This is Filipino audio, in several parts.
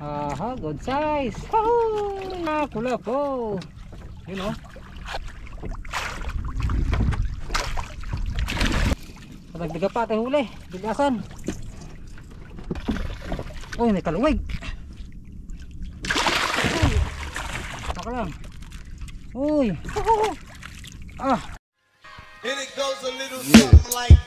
Aha, good size. Oh, nakula po. Yun o. Nagbiga pa tayo huli. Bigasan. Uy, may kaluwig. Uy. Saka lang. Uy. Ah. And it goes a little something like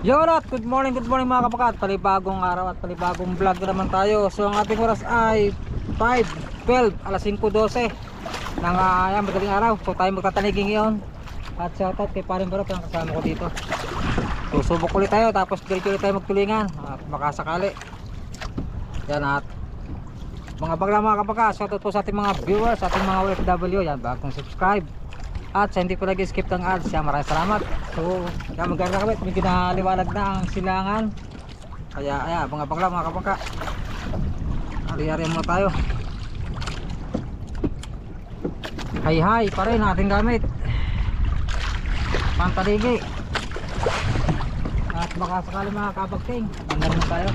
Yorot, good morning mga kapakat. Palibagong araw at palibagong vlog naman tayo. So ang ating oras ay 5:12, alas 5:12 ng madaling araw. So tayo magtatanigin ngayon. At shoutout kay Paring Barop ang kasama ko dito. Susubok ulit tayo, tapos diretso ulit tayo magtulingan at makasakali. Yan, at mga bagla mga kapakat, shoutout po sa ating mga viewers, sa ating mga OFW. Yan, bagong subscribe. At sa hindi po nag-skip ng ads, maraming salamat. So, kaya maganda kami, may kinaliwalag na ang silangan. Kaya, ayan, mga bangla mga kapangka. Ari-ari muna tayo. Hay-hay pa rin ating gamit. Pantaligi. At baka sakali mga kapagting, hanggang na tayo.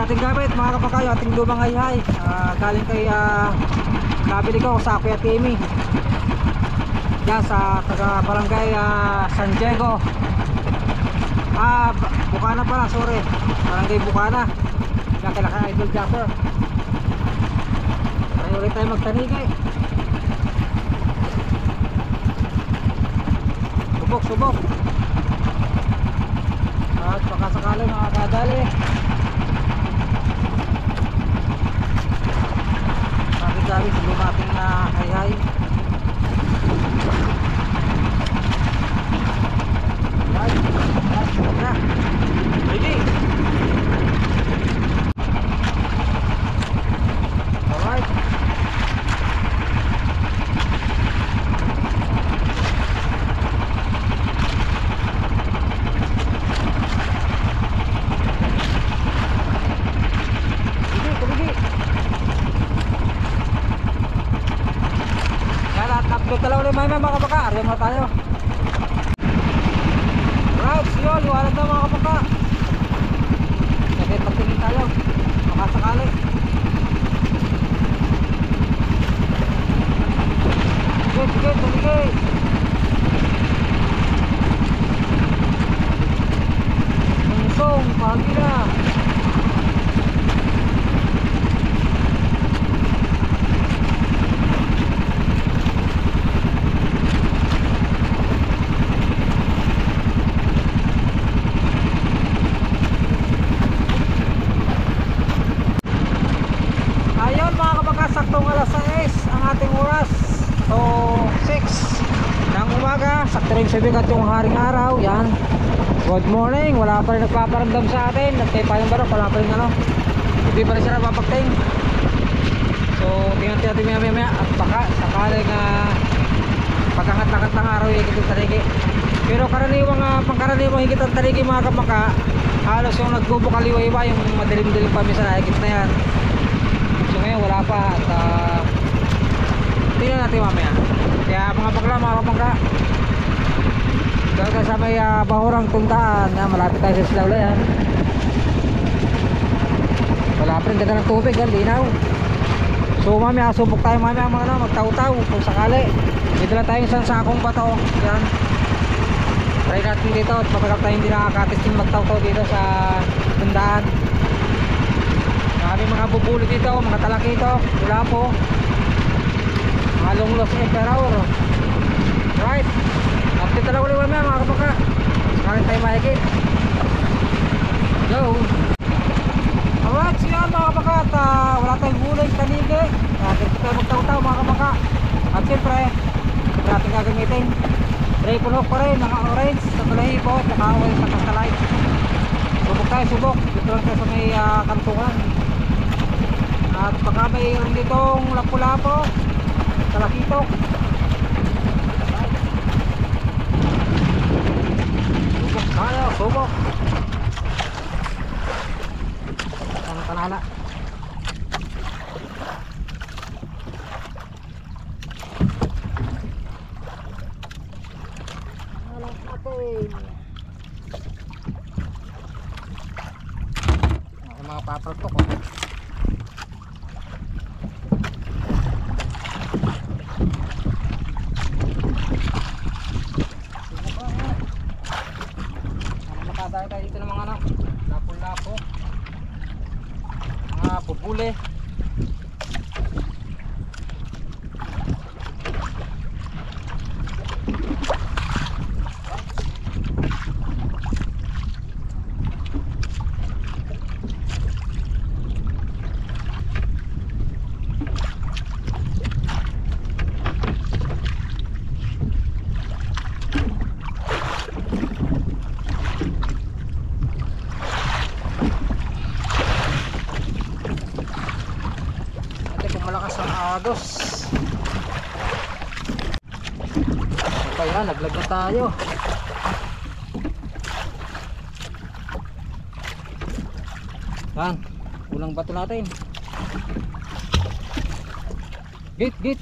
Ating gamit mga kapakayo, ating lumang hayhay, galing kay nabili ko sa Kuya Timmy yan sa taga barangay San Diego, Bukana pala, sorry, barangay Bukana yan, kaya ka Idol Japper. Tayo ulit tayo magtanigi, subok at baka sakali makakadali. Sabi sa lumating na hayhay. Ready? Alright. Dalaw ulit mga kapaka, ariyan mo tayo. Right, siyo, liwanag na mga kapaka. Sige, pagtingin tayo, makasakali. Sige, tuligay. Mansong, pagi na. Saktong alas 6 ang ating oras. So 6 ng umaga, sakto rin sabi ka yung haring araw. Yan, good morning. Wala pa rin nagpaparamdam sa atin. At kay Paring Barok, wala pa rin hindi pa rin siya napapagting. So tingnan natin maya at baka sakaling pagkangat-lakat ng araw higit ang tarigi. Pero pangkaraniwang higit ang tarigi mga kapaka, halos yung nagbubukaliwa-iwa, yung madilim-dilim pa minsan na higit na yan. So ngayon wala pa at tingnan natin mamaya. Kaya mga bakla, mga kapangka, dahil sa may bahurang tundaan, malapit tayo sa Silawlayan. Wala pa rin ganda ng tubig, linaw. So mamaya subok tayo mamaya magtaw-taw kung sakali. Dito lang tayo isang sakong bato. Yan, try natin dito at matagal tayo hindi nakakatesting magtaw-taw dito sa tundaan. Marami mga bubuli dito, mga talaki dito, wala po, mga longlos emperor. Right, update talaga ulit mga kapaka, sakaling tayo mahigit. Go. Alright, siya mga kapaka, at wala tayong huling tanigi. Dito tayo magtaw-taw mga kapaka. At siyempre, natin gagamitin May puno pa rin, mga orange sa Balahibo, saka orange sa Kasalay. Subok tayo, subok. Dito lang tayo sa may kantungan. At baka mayroon ditong lapu-lapo, talakitok. Subok tayo, subok. Ang kanala. Mga papatok ko. Makadaya tayo dito ng mga lapo-lapo, mga bubule. Malakas ang agos. Kaya naglag na tayo. Yan, unang bato natin. Git.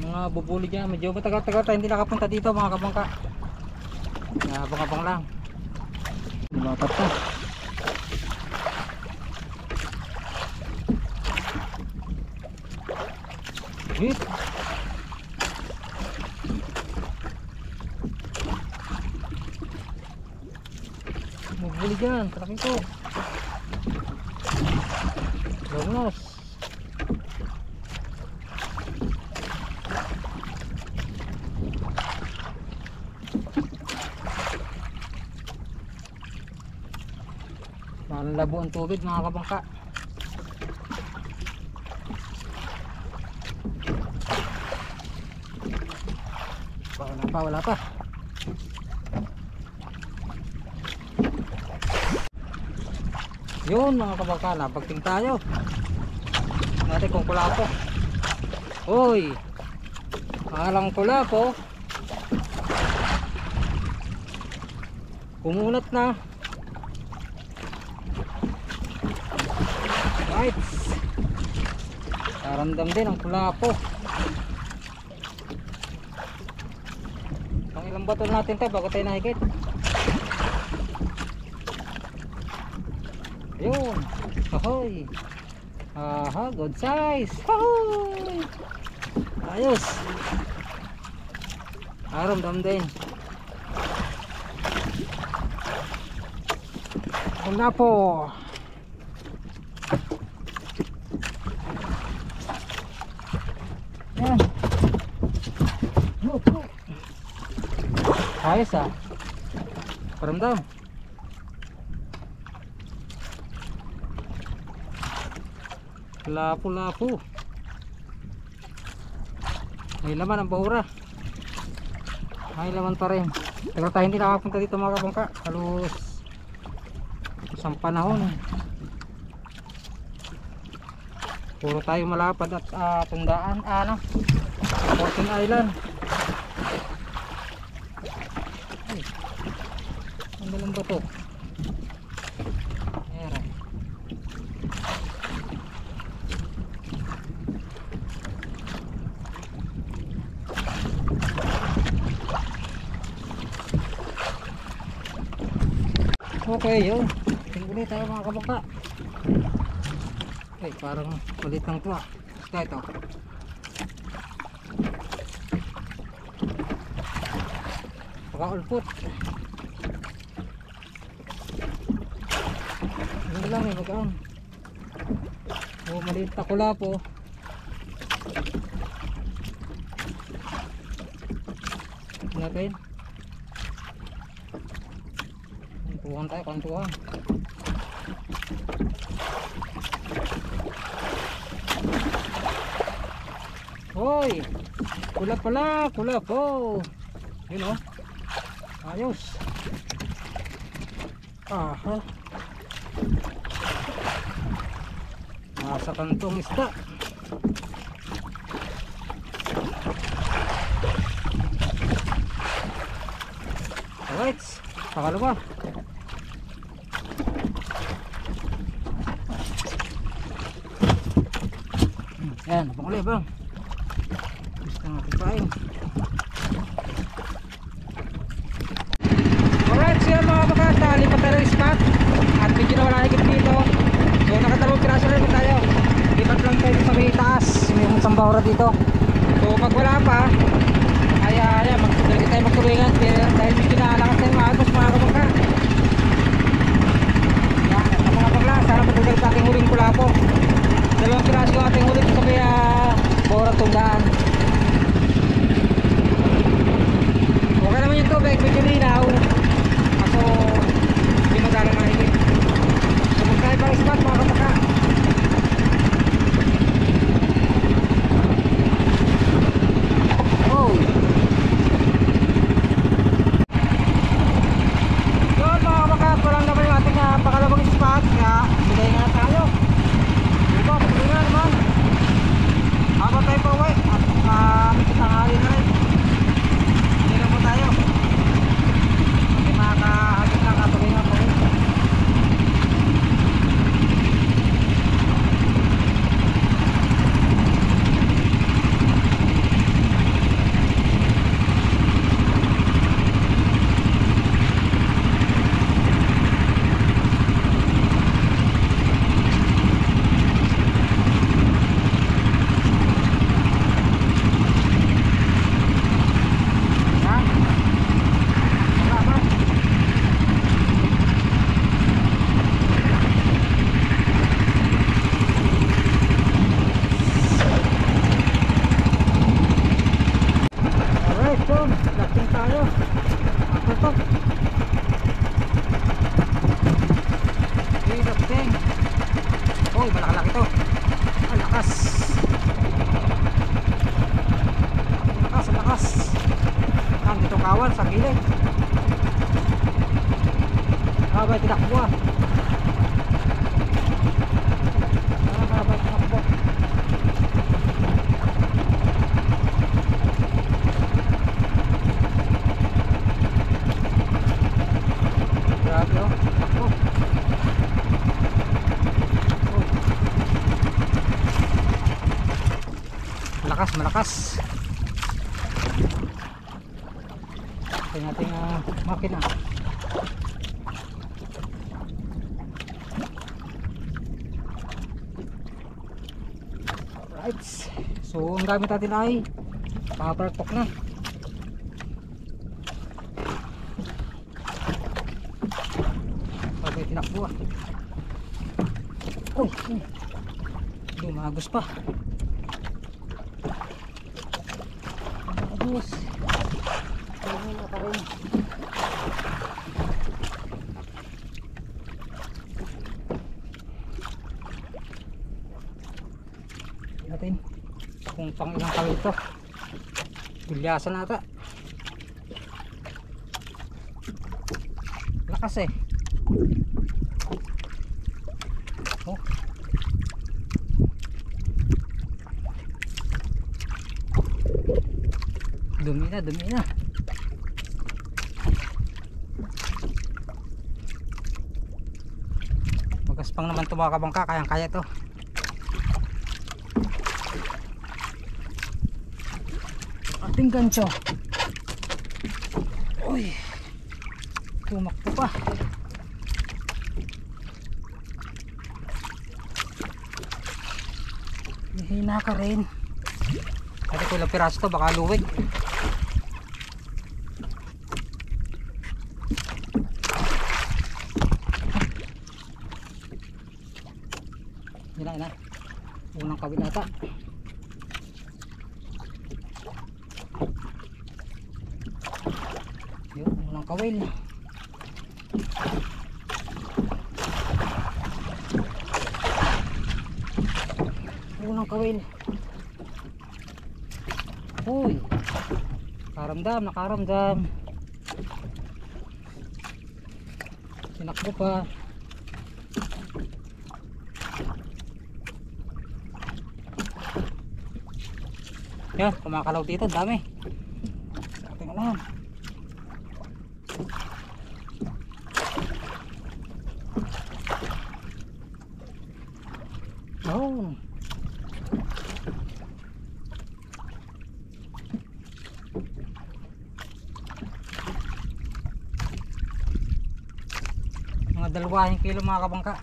Mga bubuli dyan, medyo matagal-tagal tayo hindi nakapunta dito mga kabangka. Abang-abang lang. Lumapat na. Hit. Magbuli dyan, traki ko. Longnos. Parang labo ang tubig mga kabangka. Wala pa. Yun mga kabangka, napagting tayo. Natin kung kulapo. Uy, alang kulapo. Kumunat na. Right. Karandam din ang kulapo. Ilang bato natin tayo bago tayo nahigit. Ayun. Ahoy. Aha, good size. Ahoy. Ayos. Aramdam din. Wala po. Yan. Look. Ayos ah. Paramdam. Lapu-lapu. May laman ang bahura. May laman pa rin. Tagal tayo hindi nakapunta dito mga kabangka. Halos isang panahon. Puro tayo malapad at tundaan. Fortune Island. Ang dalang ba ito? Ayan. Okay yun. Tingnan tayo mga kabangka. Ay parang malit lang ito ah. Basta ito. Paka-ulpot. Hindi lang eh, magkaan. O maliit na kulapo. Natin. Kantuhan tayo, kantuhan. Hoy, kulap pala, kulap. Oh, yun oh. Ayos. Aha. Nasa kantong isda. Alright, pakalawa. Yan, panguli bang. Gusto natin paing. Alright, so yan mga bakata, lipat tayo ng spot. At medyo na wala higit dito. So nakatalong piraso rin tayo. Lipat lang tayo sa may taas. May isang bahura dito. So pag wala pa, ay magtuloy tayo magtuloyan. Dahil medyo nakalakas tayo mga agos mga kabangka. Yan, at mga bakla, sana matugal sa ating huling kulapo. Dalawang piraso yung ating huling sa may bahura tundaan. Okay naman yung tubig, medyo linaw. Kaso hindi magalang mahigit. So magkaya pang spot mga kapaka. Oh, yun mga kapaka, walang naman yung ating pakalabang spot. Kaya bigay nga tayo. Diba, patuloy na naman. Habang tayo pa uwi at may tanghali na rin. Hindi na po tayo. Hindi makakahagit lang katuloy na po rin. Yan. Wala ba? Alright, so dating tayo. Ako to. Okay, dating. Uy, malakalaki to. Ang lakas. Ang lakas. Dito kawan sa gilid. Habay tinakbo ah. Habay tinakbo. Grabe oh, takbo. Oh. Malakas, malakas. Ito natin makina. Right. So ang gamit natin ay paperpok na. Okay, tinakbo ah. Uy, lumagos pa. Lumagos. Ayun pa rin. Natin kung pang ilang kawin ito. Bilyasan nata. Lakas eh. Oh. Dumi na, dumi na. Magaspang naman ito mga kabangka, kayang kaya ito. Ating gancho. Uy, tumakbo pa. Hihina ka rin. Kasi ko ilang piraso to, baka luwig. Yun na. Unang kawin ata. Yun, unang kawil. Unang kawil. Uy, nakaramdam. Sinakbo pa. Yan, kumakalaw dito, dami. Tingnan lang. Oh. Mga 2 kilo mga kabangka.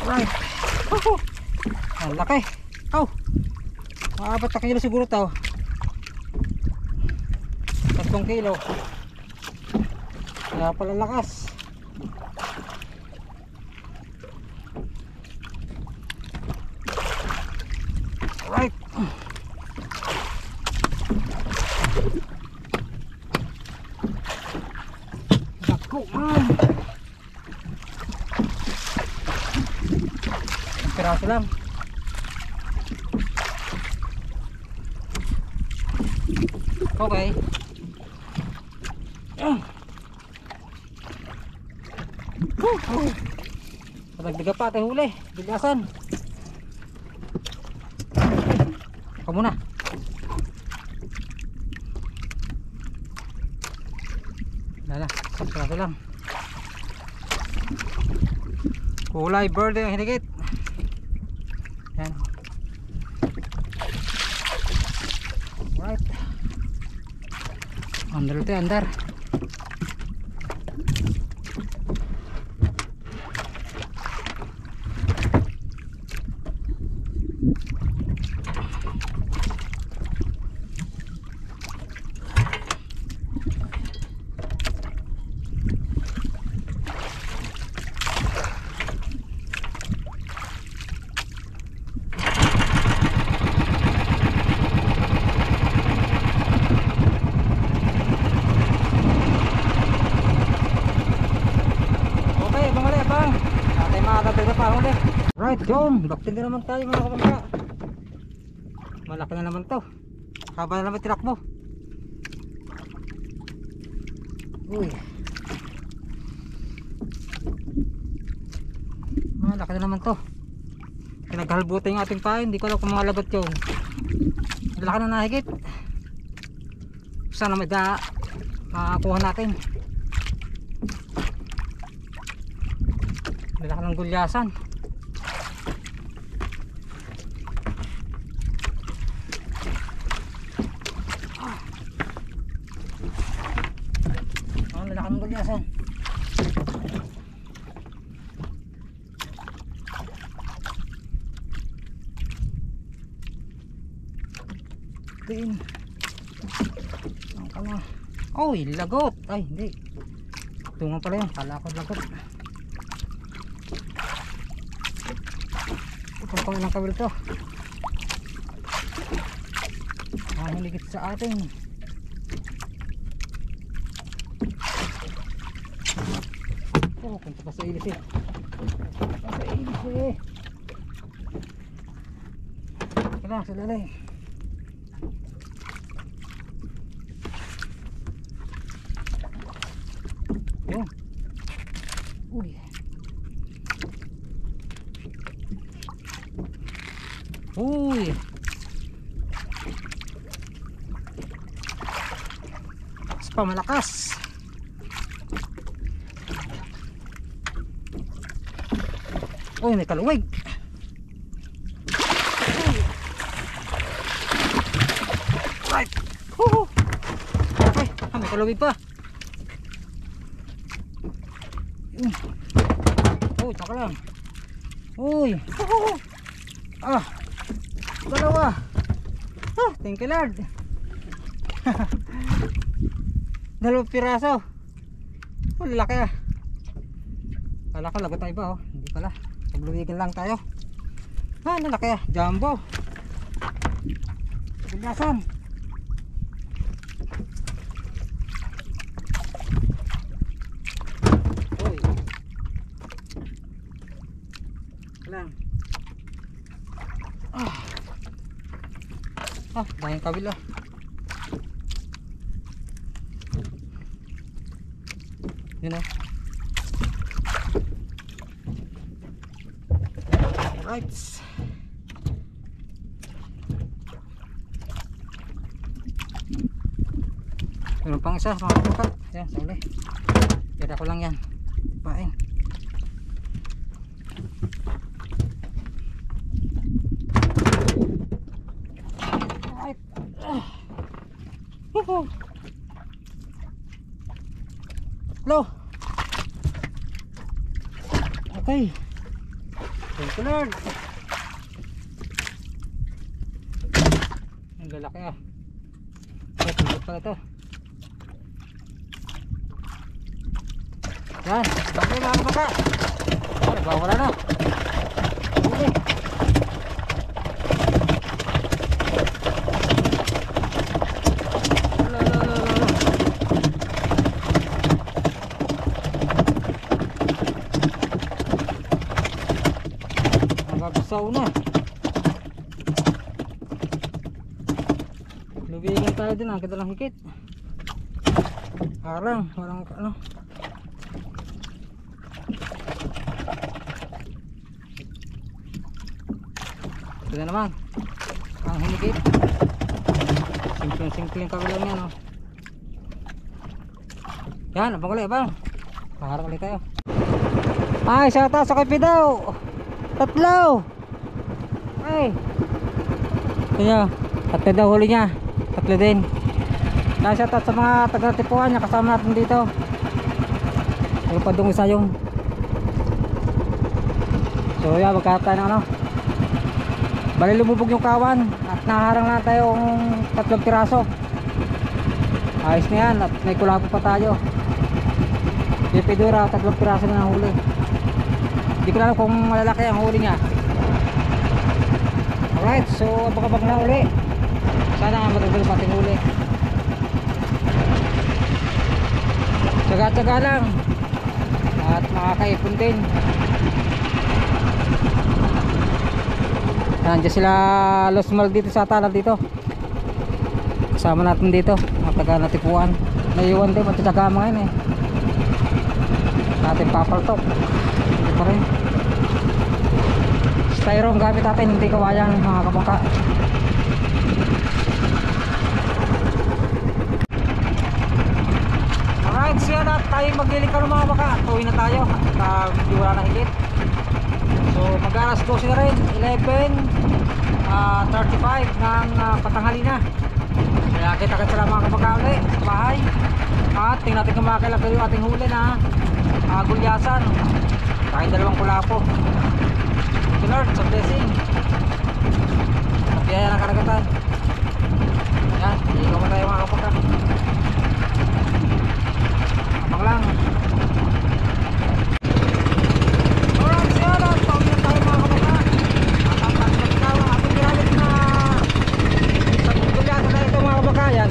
Right. Ang laki. Oh. Mga 4 kilo siguro to. 3 kilo. Kaya pala lakas. Right. Dako man. Piraso lang. Okay. Padagdaga pa tayo huli. Bigasan. Ako muna. Lala, sapiraso lang. Kulay verde ang hinigit. Yan. Right. Andar ito, andar. Right, John, baktin na naman tayo mga kabangka. Malaki na naman to. Haba na naman tinakbo. Uy, malaki na naman to. Pinaghalbutan yung ating pain. Hindi ko alam kung mga labat yun. Malaki na nahigit. Sana may makakuha natin. Malaki ng gulyasan. Ang gulyasan. Tiin. Ang kala. Oy, lagot. Ay, hindi. Tungan pala yun. Kala ko lagot. Ito pang ilang kawil to. Mahiligit sa atin. Oh, punta pa sa ilis eh. Punta sa ilis eh. Kailangan sa lalay. Yun. Uy. Uy. Mas pa malakas. Uy, may kaluwig. Right. Okay, may kaluwig pa. Uy, taka lang. Uy. Dalawa. Thank you Lord. Dalawang piraso. Laki ah. Kala ko lagot tayo ba oh. Hindi pala. Nagluwigin lang tayo. Lalaki ah. Jumbo. Bigasan. Ah, dahil kabila. Yun o. Alright. Meron pang isa mga kabukat. Yan, sali. Kira ko lang yan. Paing. Alright. Hello. Okay. Thank you Lord. Ang lalaki ah. Ay, tingkot pala ito. Yan, bakit mga kabaka? Nagwawala na. Okay. Magagusaw na. Lubigan tayo din, ang kita lang hikit. Harang, walang ano. Ito na naman ang hinigit. Simpleng kami lang yan oh. Yan, abang ulit abang. Paharap ulit tayo. Ay, shoutout sa kape daw. Tatlo. Ay. Ito nyo, tatlo daw huli niya. Tatlo din. Yan, shoutout sa mga taga-tipuan niya. Kasama natin dito. Yung padung isa yung. So yan, magkata ng ano. Bali lumubog yung kawan at naharang na tayo ng 3 piraso. Ayos na yan at may kulabo pa tayo. Pipidura 3 piraso na nahuli. Hindi ko na alam kung malalaki ang huli niya. Alright, so abang-abang na uli. Sana matagol pating huli. Tsaga-tsaga lang at makakaipon din. Nandiyan sila Losmal dito sa talan dito. Kasama natin dito mga taga-natipuan. Naiwan din matataga mga yun eh. Natin papaltok. Hindi pa rin. Styrofoam gamit natin, hindi kawayang mga kabangka. Alright, siya na tayo maglilikar ng mga baka. Tuwin na tayo at hindi wala na higit. So mag-aras 12 na rin, 11:35 ng patanghali na. Kaya kita-kita sila mga kabagkali sa bahay. At tingnan natin kung makakilagay yung ating huli na gulyasan. Kahit 2 kulapo. Thank you Lord sa blessing. At biyaya ng karagatan. Yan, higaw mo tayo mga kabagkali. Abang lang.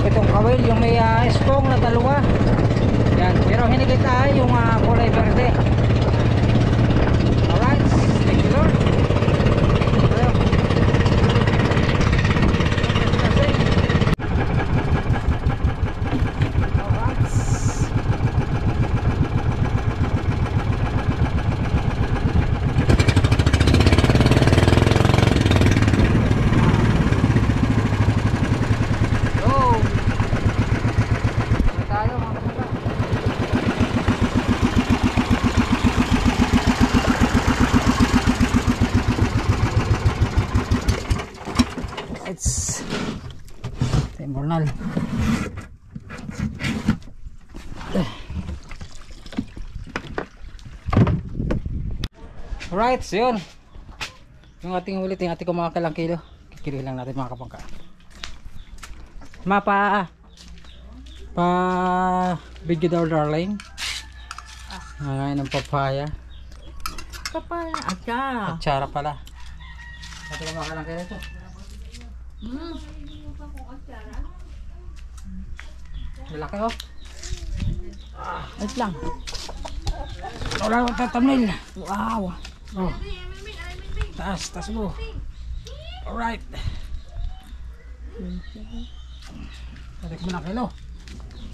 Itong kawil yung may espong na dalawa. Yan, pero hinigit ay yung kulay verde. Alright, thank you Lord. Tembornal. Alright, so yun yung ating ulit, yung ating kumakalang kilo. Kikilo lang natin mga kapangka. Pa bigyan daw darling. Ngayon ng papaya. Papaya, atsara. Atsara pala. Ating kumakalang kilo ito. Malaki oh. Wait lang. Wala akong tatamnil. Wow. Oh. Taas mo. Alright. Balik mo na kilo.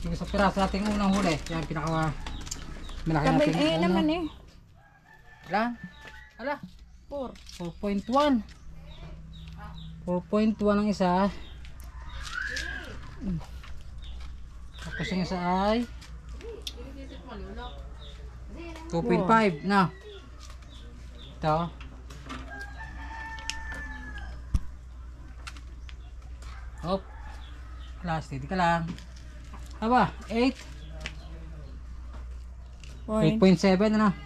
Yung sa piraso nating unang huli. Yan pinaka malaki Sabi, natin. eh naman eh. Ilan? Ala? 4. 4.1. 4.1 ang isa. Tapos yung isa ay 2.5 na. Ito. Hop. Last, hindi ka lang. Aba, 8. 8.7 na.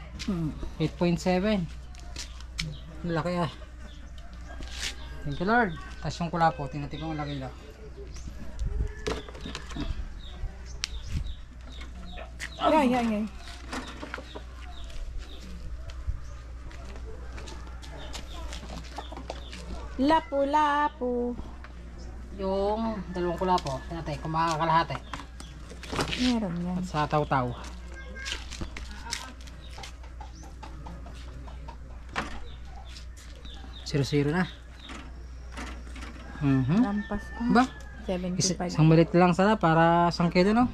8.7. Malaki ah. Thank you Lord. Tapos yung kulapo, tinatik ko ang laki lang. Ay. Lapu-lapu. Yung dalawang kulapo, tinatik, kumakakalahati. Meron yan. At sa taw-taw. Zero na. Lampas ko. Ba? 75. Isang malit lang sana para isang kilo no?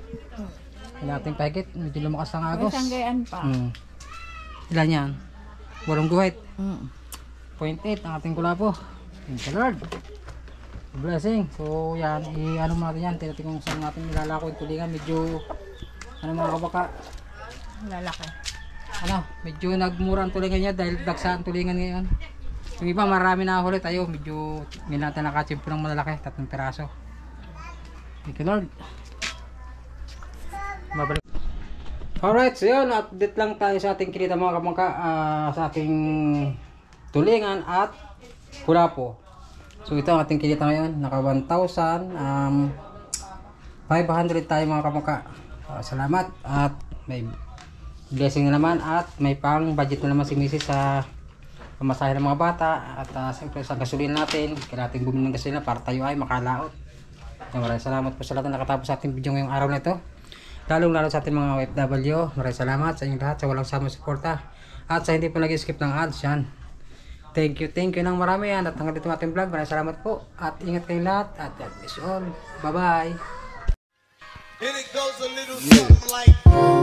Wala nating pahigit, medyo lumakas ang agos. Isang gayaan pa. Ilan yan? Walang guhit. Mm. 0.8 ang ating kulapo. Thank you Lord. Blessing. So yan, i-ano mo natin yan. Tinatin kung saan natin ilalako yung tulingan. Medyo, ano mga kabaka, Lalaki. medyo nagmura ang tulingan niya dahil dagsa ang tulingan ngayon. Yung iba marami na huli tayo. Medyo, may natin nakachimpo ng malalaki. 3 piraso. Thank you Lord. Mabalik. Alright, so yun, update lang tayo sa ating kinita mga kamangka, sa ating tulingan at kulapo. So ito ang ating kinita ngayon, naka 1,500 tayo mga kamangka. Salamat at may blessing na naman at may pang budget na naman si Mrs. sa pamasahe ng mga bata at siyempre sa gasolina natin. Kaya natin bumili ng gasolina para tayo ay makalaot. Maraming salamat po sa lahat na nakatapos sa ating video ngayong araw na ito. Lalong-lalo sa ating mga OFW. Maraming salamat sa inyong lahat sa walang samang suporta. At sa hindi po nag-skip ng ads yan. Thank you ng marami yan. At hanggang dito ating vlog. Maraming salamat po. At ingat kayong lahat. At God bless you all. Bye bye. And it goes a little something like